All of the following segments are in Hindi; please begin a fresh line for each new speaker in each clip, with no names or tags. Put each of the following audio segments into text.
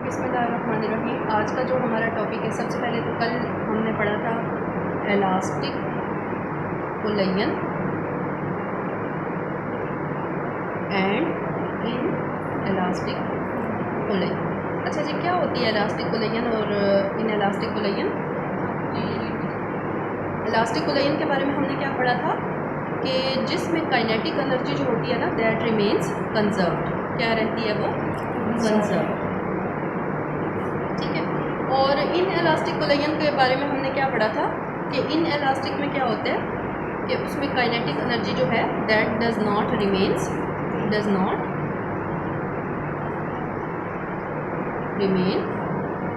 बिस्मिल्लाहिर्रहमानिर्रहीम। आज का जो हमारा टॉपिक है, सबसे पहले तो कल हमने पढ़ा था elastic collagen and in elastic collagen. अच्छा जी, क्या होती है एलास्टिक कोलेजन और इन एलास्टिक कोलेजन? एलास्टिक कोलेजन के बारे में हमने क्या पढ़ा था कि जिसमें काइनेटिक एनर्जी जो होती है ना, दैट रिमेन्स कंजर्व्ड। क्या रहती है वो? कंजर्व। ठीक है। और इन एलास्टिक कोलेजन के बारे में हमने क्या पढ़ा था कि इन एलास्टिक में क्या होता है कि उसमें काइनेटिक एनर्जी जो है that does not remain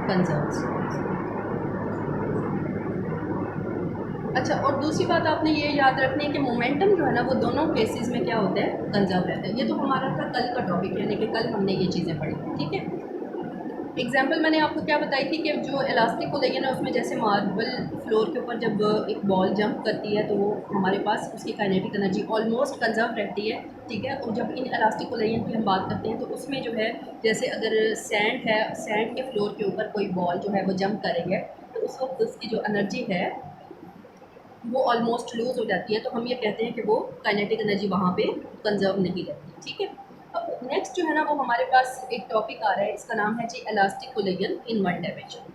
conserved. अच्छा, और दूसरी बात आपने ये याद रखनी है कि मोमेंटम जो है ना, वो दोनों केसेस में क्या होता है? कंजर्व रहता है। ये तो हमारा था कल का टॉपिक, यानी कि कल हमने ये चीज़ें पढ़ी। ठीक है। एग्जाम्पल मैंने आपको क्या बताई थी कि जो इलास्टिक कोलेजन है उसमें जैसे मार्बल फ्लोर के ऊपर जब एक बॉल जंप करती है तो वो हमारे पास उसकी काइनेटिक एनर्जी ऑलमोस्ट कंजर्व रहती है। ठीक है। और जब इन इलास्टिक कोलेजन की हम बात करते हैं तो उसमें जो है, जैसे अगर सैंड है, सैंड के फ्लोर के ऊपर कोई बॉल जो है वो जंप करेगी तो उस वक्त उसकी जो एनर्जी है वो ऑलमोस्ट लूज हो जाती है। तो हम ये कहते हैं कि वो काइनेटिक एनर्जी वहाँ पे कंजर्व नहीं रहती। ठीक है। अब नेक्स्ट जो है ना, वो हमारे पास एक टॉपिक आ रहा है, इसका नाम है जी elastic collision in one dimension.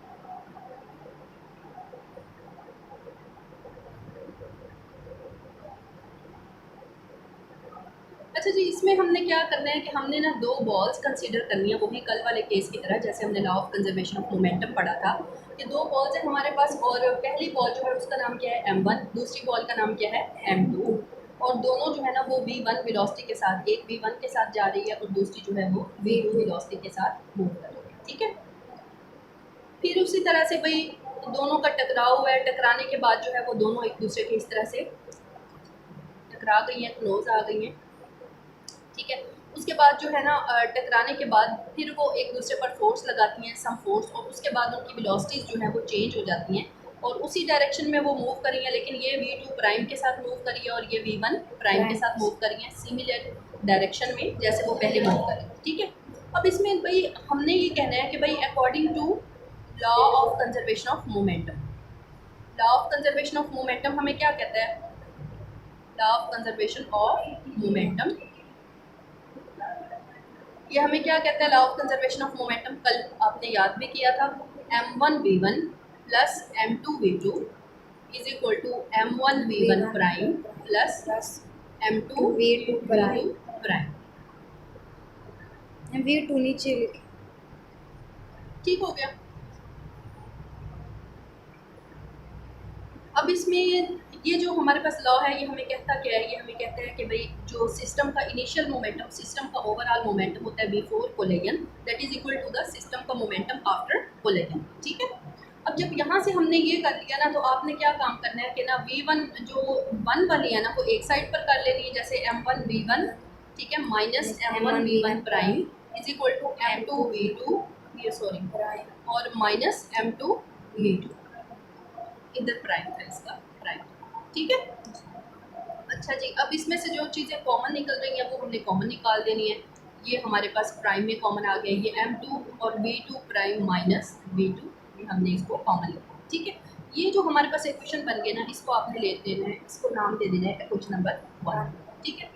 अच्छा जी, इसमें हमने क्या करना है कि हमने ना दो बॉल्स कंसीडर करनी है, वो भी कल वाले केस की तरह, जैसे हमने law of conservation of momentum पढ़ा था। ये दो बॉल्स हैं हमारे पास, और पहली बॉल जो है उसका नाम क्या है? m1। दूसरी बॉल का नाम क्या है? m2। और दोनों जो है ना वो v1 वेलोसिटी के साथ, एक v1 के साथ जा रही है और दूसरी जो है वो v2 वेलोसिटी के साथ मूव कर रही है। ठीक है। फिर उसी तरह से भाई दोनों का टकराव हुआ है, टकराने के बाद जो है वो दोनों एक दूसरे के इस तरह से टकरा गई हैं, क्लोज आ गई हैं। ठीक है। उसके बाद जो है ना, टकराने के बाद फिर वो एक दूसरे पर फोर्स लगाती हैं, सम फोर्स, और उसके बाद उनकी वेलोसिटीज़ जो है वो चेंज हो जाती हैं और उसी डायरेक्शन में वो मूव करी हैं। लेकिन ये v2 प्राइम के साथ मूव करी है और ये v1 प्राइम के साथ मूव करी हैं, सिमिलर डायरेक्शन में जैसे वो पहले मूव करी। ठीक है। अब इसमें भाई हमने ये कहना है कि भाई according to law of conservation of momentum, law of conservation of momentum हमें क्या कहता है? Law of conservation of momentum ये हमें क्या कहता है? Law of conservation of momentum कल आपने याद भी किया था, m1v1 plus m2v2 is equal to m1v1 prime plus m2v2 prime.
v2 नीचे लिखे।
ठीक हो गया। अब इसमें ये जो हमारे पास लॉ है ये हमें कहता क्या है? ये हमें कहता है कि भाई जो सिस्टम का इनिशियल मोमेंटम, सिस्टम का ओवरऑल मोमेंटम होता है before collision, that is equal to the system का मोमेंटम आफ्टर कोलेजन। ठीक है। अब जब यहाँ से हमने ये कर लिया ना, तो आपने क्या काम करना है कि ना v1 जो 1 वाली है ना वो एक साइड पर कर लेनी है, जैसे m1v1, ठीक है, minus m1v1 prime is equal to m2v2, ये सॉरी, और माइनस m2v2, इधर प्राइम था इसका प्राइम। ठीक है। अच्छा जी, अब इसमें से जो चीज़ें कॉमन निकल रही हैं वो हमने कॉमन निकाल देनी है। ये हमारे पास प्राइम में कॉमन आ गया, ये m2 और v2 प्राइम माइनस v2, ये हमने इसको कॉमन लिखा। ठीक है। ये जो हमारे पास इक्वेशन बन गए ना, इसको आपने ले देना है, इसको नाम दे देना है इक्वेशन नंबर 1। ठीक है।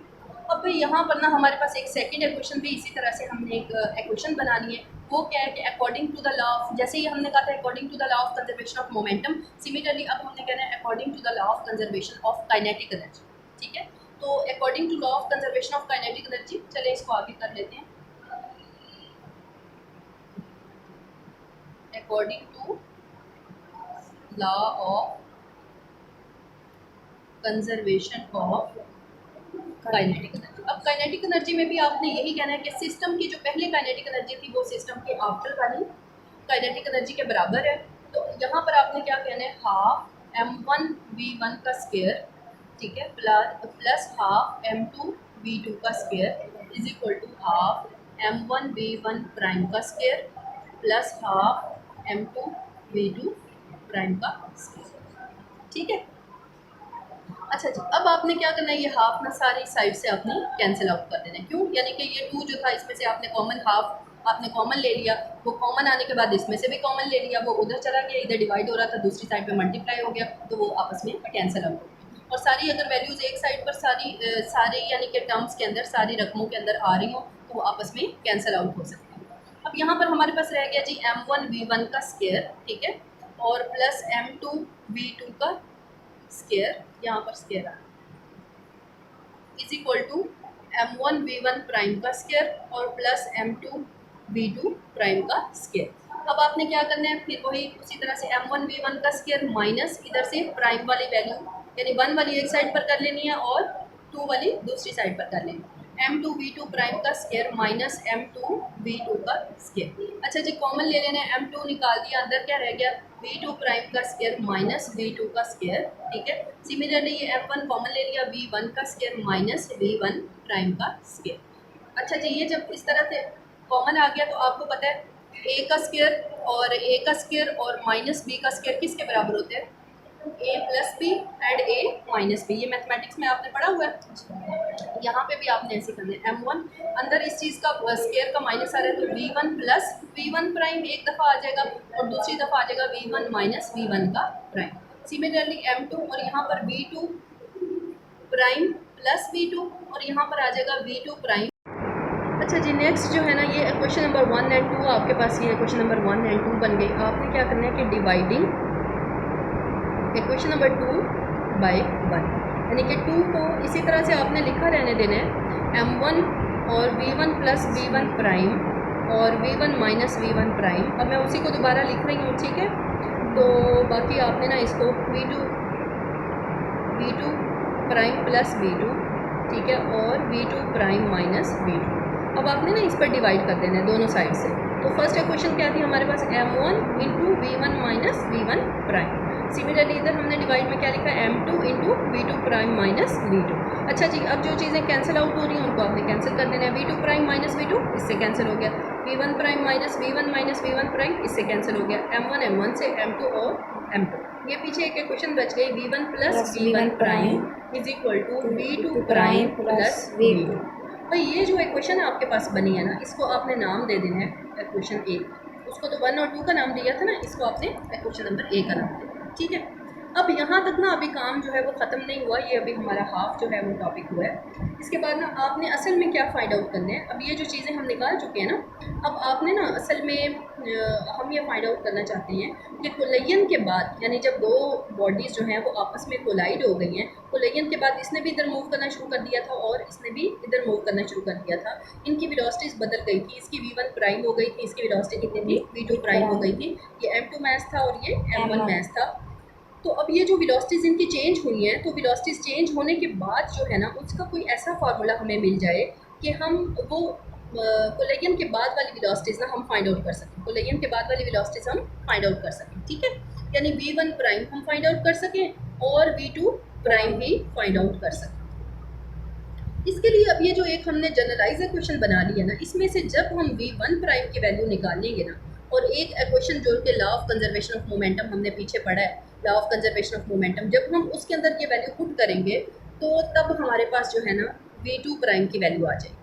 अब भाई यहाँ पर ना हमारे पास एक सेकंड इक्वेशन भी इसी तरह से हमने एक इक्वेशन बनानी है। वो क्या है कि according to the law of, जैसे ही हमने कहा था according to the law of conservation of momentum, similarly अब हमने कहना है according to the law of conservation of kinetic energy. ठीक है। तो according to law of conservation of kinetic energy, चले इसको आगे कर लेते हैं। According to law of conservation of kinetic energy. अब काइनेटिक एनर्जी में भी आपने यही कहना है कि सिस्टम की जो पहले काइनेटिक एनर्जी थी वो सिस्टम के आफ्टर वाली काइनेटिक एनर्जी के बराबर है। तो यहाँ पर आपने क्या कहना है? हाफ m1v1 का स्क्वायर, ठीक है, प्लस हाफ m2v2 का square is equal to half m1v1 prime का square plus half m2v2 prime का स्क्वायर। ठीक है। अच्छा जी, अब आपने क्या करना है? ये हाफ ना सारी साइड से आपने कैंसिल आउट कर देना है। क्यों? यानी कि ये 2 जो था इसमें से आपने कॉमन हाफ आपने कॉमन ले लिया, वो कॉमन आने के बाद इसमें से भी कॉमन ले लिया, वो उधर चला गया, इधर डिवाइड हो रहा था, दूसरी साइड पे मल्टीप्लाई हो गया, तो वो आपस में कैंसिल आउट हो गया। और सारी अगर वैल्यूज़ एक साइड पर सारी यानी कि टर्म्स के अंदर, सारी रकमों के अंदर आ रही हो तो वो आपस में कैंसिल आउट हो सकती है। अब यहाँ पर हमारे पास रह गया जी m1v1 का स्क्वायर, ठीक है, और प्लस m2v2 का स्क्वायर, यहाँ पर स्क्वायर आ is equal to m1v1 prime का स्क्वायर और प्लस m2v2 प्राइम का स्क्वायर। अब आपने क्या करना है, फिर वही उसी तरह से m1v1 का स्क्वायर माइनस इधर से प्राइम वाली वैल्यू यानी 1 वाली एक साइड पर कर लेनी है और 2 वाली दूसरी साइड पर कर लेनी है। m2v2 प्राइम का स्क्वायर माइनस m2v2 का स्क्वायर। अच्छा जी, कॉमन ले लेना है, m2 निकाल दिया, अंदर क्या रह गया v2 प्राइम का स्क्वायर माइनस v2 का स्क्वायर, ठीक है। सिमिलरली ये m1 कॉमन ले लिया, v1 का स्क्वायर माइनस v1 प्राइम का स्क्वायर। अच्छा जी, ये जब इस तरह से कॉमन आ गया तो आपको पता है a का स्क्वायर और माइनस b का स्क्वायर किसके बराबर होते हैं, a plus B and a minus B. ये मैथमेटिक्स में आपने पढ़ा हुआ है, यहाँ पे भी आपने ऐसे करना है। m1 अंदर इस चीज़ का स्क्वायर का माइनस आ रहा है तो v1 प्लस v1 प्राइम एक दफ़ा आ जाएगा और दूसरी दफ़ा आ जाएगा v1 माइनस v1 का प्राइम। सिमिलरली m2 और यहाँ पर v2 प्राइम प्लस v2 और यहाँ पर आ जाएगा v2 प्राइम। अच्छा जी, नेक्स्ट जो है ना, ये क्वेश्चन नंबर 1 एंड 2 आपके पास, ये क्वेश्चन नंबर 1 एंड 2 बन गई। आपने क्या करना है कि डिवाइडिंग इक्वेशन नंबर 2 बाय 1, यानी कि 2 को इसी तरह से आपने लिखा रहने देना है m1 और v1 प्लस v1 प्राइम और v1 माइनस v1 प्राइम। अब मैं उसी को दोबारा लिख रही हूँ, ठीक है। तो बाकी आपने ना इसको v2 प्राइम प्लस v2, ठीक है, और v2 प्राइम माइनस v2। अब आपने ना इस पर डिवाइड कर देना है दोनों साइड से। तो फर्स्ट इक्वेशन क्या थी हमारे पास, m1 into v1 minus v1 prime. Similarly इधर हमने डिवाइड में क्या लिखा है, m2 into v2 prime minus v2। अच्छा जी, अब जो चीज़ें कैंसिल आउट हो रही हैं उनको आपने कैंसिल कर देना है। v2 प्राइम माइनस v2 इससे कैंसिल हो गया, v1 prime minus v1 prime इससे कैंसिल हो गया, m1 से m2 और m2। ये पीछे एक क्वेश्चन बच गई, v1 plus v1 prime is equal to v2 prime plus v2। भाई ये जो इक्वेशन आपके पास बनी है ना, इसको आपने नाम दे देना है इक्वेशन ए। उसको तो 1 और 2 का नाम दिया था ना, इसको आपने इक्वेशन नंबर ए का नाम दिया, ठीक है। अब यहाँ तक ना अभी काम जो है वो ख़त्म नहीं हुआ, ये अभी हमारा हाफ जो है वो टॉपिक हुआ है। इसके बाद ना आपने असल में क्या फ़ाइंड आउट करना है, अब ये जो चीज़ें हम निकाल चुके हैं ना, अब आपने ना असल में हम ये फाइंड आउट करना चाहते हैं कि कोलिजन के बाद, यानी जब दो बॉडीज़ जो हैं वो आपस में कोलाइड हो गई हैं, कोलिजन के बाद इसने भी इधर मूव करना शुरू कर दिया था और इसने भी इधर मूव करना शुरू कर दिया था, इनकी वेलोसिटीज़ बदल गई थी, इसकी v1 प्राइम हो गई थी, इसकी वेलोसिटी कितनी थी, v2 प्राइम हो गई थी, ये m2 मैच था और ये m1 मैच था। तो अब ये जो वेलोसिटीज़ इनकी चेंज हुई हैं, तो वेलोसिटीज़ चेंज होने के बाद जो है ना, उसका कोई ऐसा फार्मूला हमें मिल जाए कि हम वो कोलिजन के बाद वाली वेलोसिटीज़ ना हम फाइंड आउट कर सकें, कोलिजन के बाद वाली वेलोसिटीज़ हम फाइंड आउट कर सकें, ठीक है। यानी v1 प्राइम हम फाइंड आउट कर सकें और v2 प्राइम भी फाइंड आउट कर सकें। इसके लिए अब ये जो एक हमने जनरलाइज इक्वेशन बना ली है ना, इसमें से जब हम v1 प्राइम की वैल्यू निकालेंगे ना, और एक इक्वेशन जो कि law of conservation of momentum हमने पीछे पढ़ा है, law of conservation of momentum, जब हम उसके अंदर ये वैल्यू पुट करेंगे तो तब हमारे पास जो है ना v2 प्राइम की वैल्यू आ जाएगी,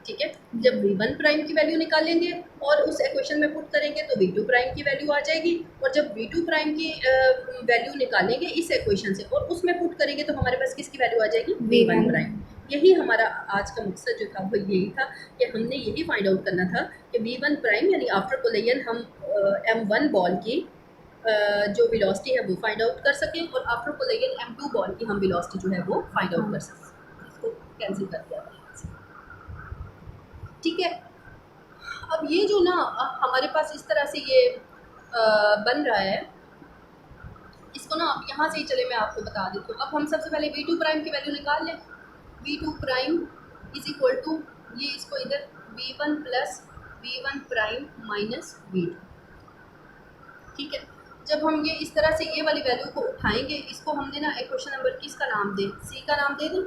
ठीक है। जब v1 प्राइम की वैल्यू निकालेंगे और उस इक्वेशन में पुट करेंगे तो v2 प्राइम की वैल्यू आ जाएगी, और जब v2 प्राइम की वैल्यू निकालेंगे इस इक्वेशन से और उसमें पुट करेंगे तो हमारे पास किसकी वैल्यू आ जाएगी, v1 प्राइम। यही हमारा आज का मकसद जो था वो यही था कि हमने यही फाइंड आउट करना था कि v1 प्राइम यानी आफ्टर कोलिजन हम m1 बॉल की जो वेलोसिटी है वो फाइंड आउट कर सकें और आफ्टर कोलिजन m2 बॉल की हम वेलोसिटी जो है वो फाइंड आउट कर सकें। इसको कैंसिल कर दिया, ठीक है। अब ये जो ना हमारे पास इस तरह से ये बन रहा है, इसको ना आप यहाँ से ही चले मैं आपको बता देती हूँ। अब हम सबसे पहले v2 प्राइम की वैल्यू निकाल लें, v2 prime is equal to, ये इसको इधर v1 plus v1 prime minus v2, ठीक है। जब हम ये इस तरह से ये वाली वैल्यू को उठाएंगे, इसको हमने ना इक्वेशन नंबर किसका नाम दें, c का नाम दे दें,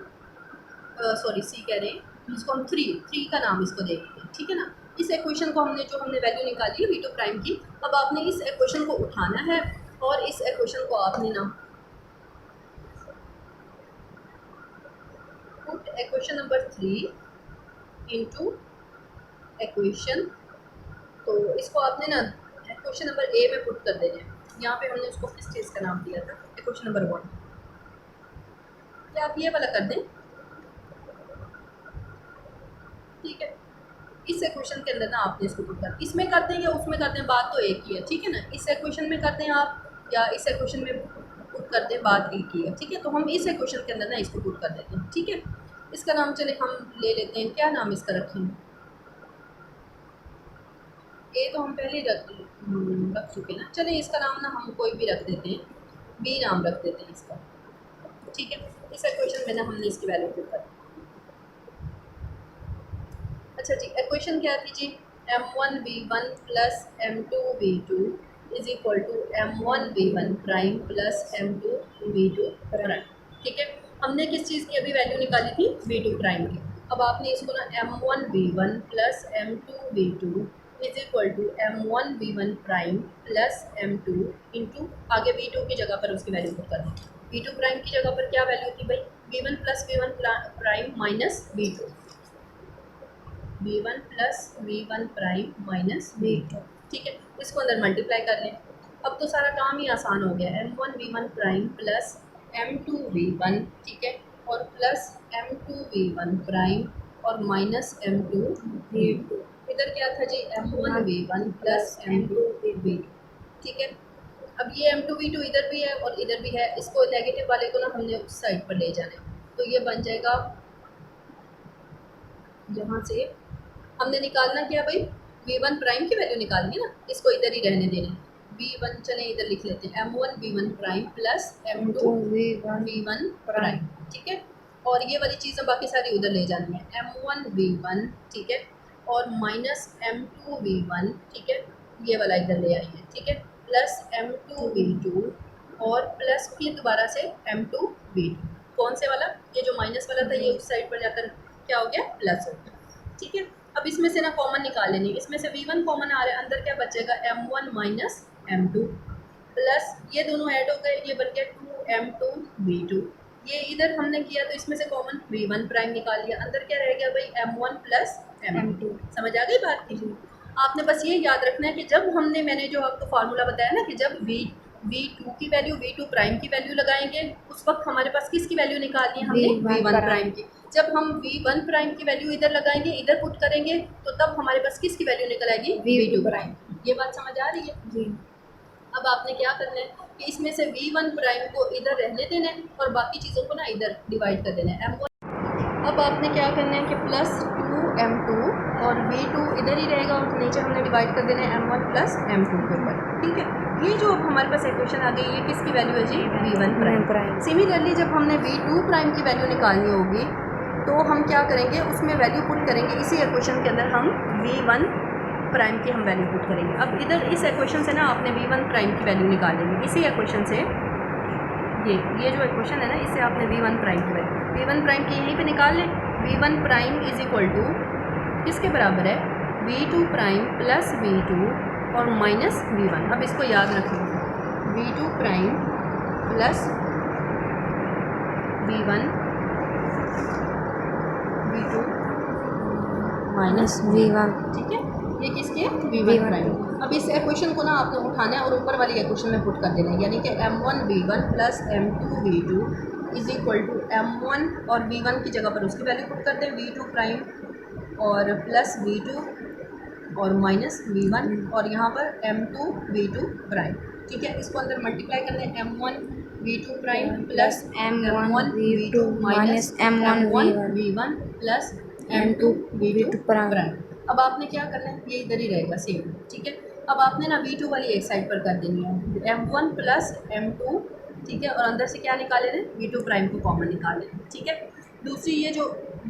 सॉरी c कह रहे हैं, इसको हम 3 का नाम इसको दे देंगे, ठीक है ना। इस इक्वेशन को हमने जो हमने वैल्यू निकाली है v2 प्राइम की, अब आपने इस इक्वेशन को उठाना है और इस इक्वेशन को आपने ना put equation number 3 into equation तो इसको आपने ना क्वेश्चन नंबर ए में पुट कर देना है। यहाँ पे हमने उसको किस चीज़ का नाम दिया था, क्वेश्चन नंबर 1, या आप ये वाला कर दें, ठीक है। इस इक्वेशन के अंदर ना आपने इसको पुट कर, इसमें कर दें या उसमें कर दें, बात तो एक ही है, ठीक है ना। इस इक्वेशन में कर दें आप या इस इक्वेशन में पुट कर दें, बात एक ही है, ठीक है। तो हम इस इक्वेशन के अंदर ना इसको पुट कर देते हैं, ठीक है। इसका नाम चले हम ले लेते हैं, क्या नाम इसका रखें, ए तो हम पहले रख चुके ना, चले इसका नाम ना हम कोई भी रख देते हैं, बी नाम रख देते हैं इसका, ठीक है। इस इक्वेशन में ना हमने इसकी वैल्यू पुट कर दी। अच्छा जी, इक्वेशन क्या थी जी, m1v1 plus m2v2 is equal to m1v1 prime plus m2v2 prime, ठीक है। हमने किस चीज़ की अभी वैल्यू निकाली थी, v2 प्राइम की। अब आपने इसको ना m1v1 plus m2v2 is equal to m1v1 prime plus m2 into आगे v2 की जगह पर उसकी वैल्यू पुट कर दें। v2 प्राइम की जगह पर क्या वैल्यू थी भाई, v1 plus v1 prime minus v2, v1 plus v1 prime minus v2, ठीक है। इसको अंदर मल्टीप्लाई कर लें। अब तो सारा काम ही आसान हो गया, m1 v1 prime plus m2 v1, ठीक है, और प्लस m2 v1 प्राइम और माइनस m2 v2। इधर क्या था जी, m1 v1 plus m2 v2, ठीक है। अब ये m2 v2 इधर भी है और इधर भी है, इसको नेगेटिव वाले को ना हमने उस साइड पर ले जाना है, तो ये बन जाएगा, यहाँ से हमने निकालना क्या भाई, v1 प्राइम की वैल्यू निकालनी है ना, इसको इधर ही रहने देना है। v1 चले इधर लिख लेते हैं, m1 v1 prime plus m2 v1 prime, ठीक है। और ये वाली चीज़ें बाकी सारी उधर ले जानी है, m1 v1, ठीक है, और माइनस m2 v1, ठीक है, ये वाला इधर ले आई है, ठीक है, प्लस m2 v2 और प्लस फिर दोबारा से m2 v2। कौन से वाला, ये जो माइनस वाला था ये उस साइड पर जाकर क्या हो गया, प्लस हो गया, ठीक है। अब इसमें से ना कॉमन निकाल लेनी, इसमें से v1 कॉमन आ रहा है, अंदर क्या बचेगा, m1 माइनस m2 प्लस ये दोनों ऐड हो गए, ये बन गया 2m2 v2। ये इधर हमने किया तो इसमें से कॉमन v1 प्राइम निकाल लिया, अंदर क्या रह गया भाई, m1 प्लस m2। समझ आ गई बात की। आपने बस ये याद रखना है कि जब हमने, मैंने जो आपको फार्मूला बताया ना कि जब v2 की वैल्यू v2 प्राइम की वैल्यू लगाएंगे, उस वक्त हमारे पास किसकी वैल्यू निकालनी है, हमने v1 प्राइम की। जब हम v1 प्राइम की वैल्यू इधर लगाएंगे, इधर पुट करेंगे, तो तब हमारे पास किसकी वैल्यू निकल आएगी, v2 प्राइम। ये बात समझ आ रही है जी। अब आपने क्या करना है कि इसमें से v1 प्राइम को इधर रहने देना है और बाकी चीज़ों को ना इधर डिवाइड कर देना है, m1। अब आपने क्या करना है कि प्लस 2m2 और v2 इधर ही रहेगा और नीचे हमने डिवाइड कर देना है m1 प्लस m2 के ऊपर, ठीक है। ये जो अब हमारे पास इक्वेशन आ गई, ये किसकी वैल्यू है जी, v1 प्राइम। सिमिलरली जब हमने v2 प्राइम की वैल्यू निकालनी होगी तो हम क्या करेंगे, उसमें वैल्यू पुट करेंगे, इसी इक्वेशन के अंदर हम v1 प्राइम की हम वैल्यू पुट करेंगे। अब इधर इस इक्वेशन से ना आपने v1 प्राइम की वैल्यू निकालेंगे, इसी इक्वेशन से, ये जो इक्वेशन है ना, इससे आपने v1 प्राइम की वैल्यू, v1 प्राइम की यहीं पे निकाल लें। v1 prime is equal to किसके बराबर है, v2 प्राइम प्लस v2 और माइनस v1। अब इसको याद रखें, v2 prime plus v1 v2 minus v1, ठीक है। ये किसके, v1 प्राइम। अब इस इक्वेशन को ना आपने उठाना है और ऊपर वाली इक्वेशन में पुट कर देना है, यानी कि m1 v1 plus m2 v2 is equal to m1 और v1 की जगह पर उसकी वैल्यू पुट करते हैं, v2 प्राइम और प्लस v2 और माइनस v1 और यहाँ पर m2 v2 प्राइम, ठीक है। इसको अंदर मल्टीप्लाई करना है, m1 v2 prime plus m1 v2 minus m1 v1 plus m2 v2 prime. अब आपने क्या करना है, ये इधर ही रहेगा सेम, ठीक है। अब आपने ना v2 वाली एक साइड पर कर देनी है, m1 प्लस m2, ठीक है, और अंदर से क्या निकाल लेना है, v2 प्राइम को कॉमन निकाल लेना, ठीक है। दूसरी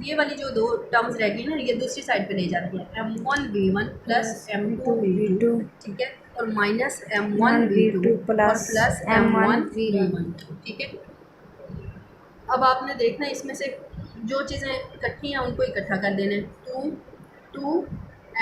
ये वाली जो दो टर्म्स रहेगी ना, ये दूसरी साइड पे ले जाती है, m1 v1 plus m2 v2, ठीक है, और minus m1 v2 plus m1 v1, ठीक है। अब आपने देखना है इसमें से जो चीज़ें इकट्ठी हैं उनको इकट्ठा कर देना है, 2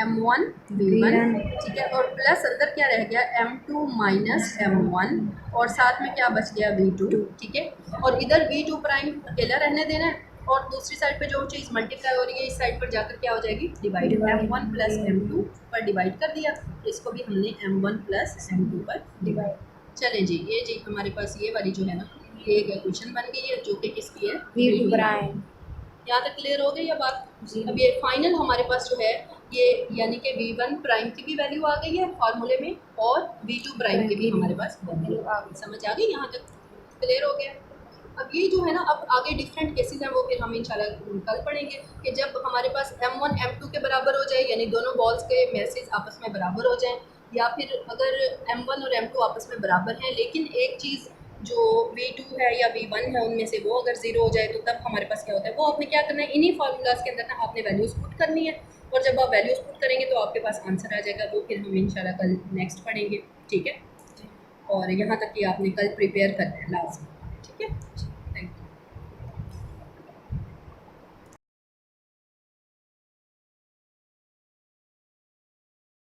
m1 v1, ठीक है, और प्लस अंदर क्या रह गया, m2 माइनस m1 और साथ में क्या बच गया, v2, ठीक है। और इधर v2 प्राइम अकेला रहने देना है और दूसरी साइड पे जो चीज़ मल्टीप्लाई हो रही है इस साइड पर जाकर क्या हो जाएगी, डिवाइड। m1 प्लस m2 पर डिवाइड कर दिया, इसको भी हमने m1 प्लस m2 पर डिवाइड। चलें जी, ये जी हमारे पास ये वाली जो है ना, ये एक क्वेश्चन बन गई है जो कि किसकी है,
V2 प्राइम।
यहाँ तक क्लियर हो गई है बात।
जी।
अब ये फाइनल हमारे पास जो है ये यानी कि v1 प्राइम की भी वैल्यू आ गई है फार्मूले में और v2 प्राइम की भी हमारे पास वैल्यू आ गई। समझ आ गई, यहाँ तक क्लियर हो गया। अब ये जो है ना, अब आगे डिफरेंट केसेस हैं वो फिर हम इंशाल्लाह कल पढ़ेंगे कि जब हमारे पास m1 m2 के बराबर हो जाए, यानी दोनों बॉल्स के मैसेज आपस में बराबर हो जाएं, या फिर अगर m1 और m2 आपस में बराबर हैं लेकिन एक चीज़ जो v2 है या v1 है उनमें से वो अगर ज़ीरो हो जाए तो तब हमारे पास क्या होता है, वो आपने क्या करना है, इन्हीं फार्मूलाज के अंदर ना आपने वैल्यूज़ पुट करनी है, और जब आप वैल्यूज़ पुट करेंगे तो आपके पास आंसर आ जाएगा। वो फिर हम इंशाल्लाह कल नेक्स्ट पढ़ेंगे, ठीक है। और यहाँ तक कि आपने कल प्रिपेयर करना है लास्ट, ठीक है।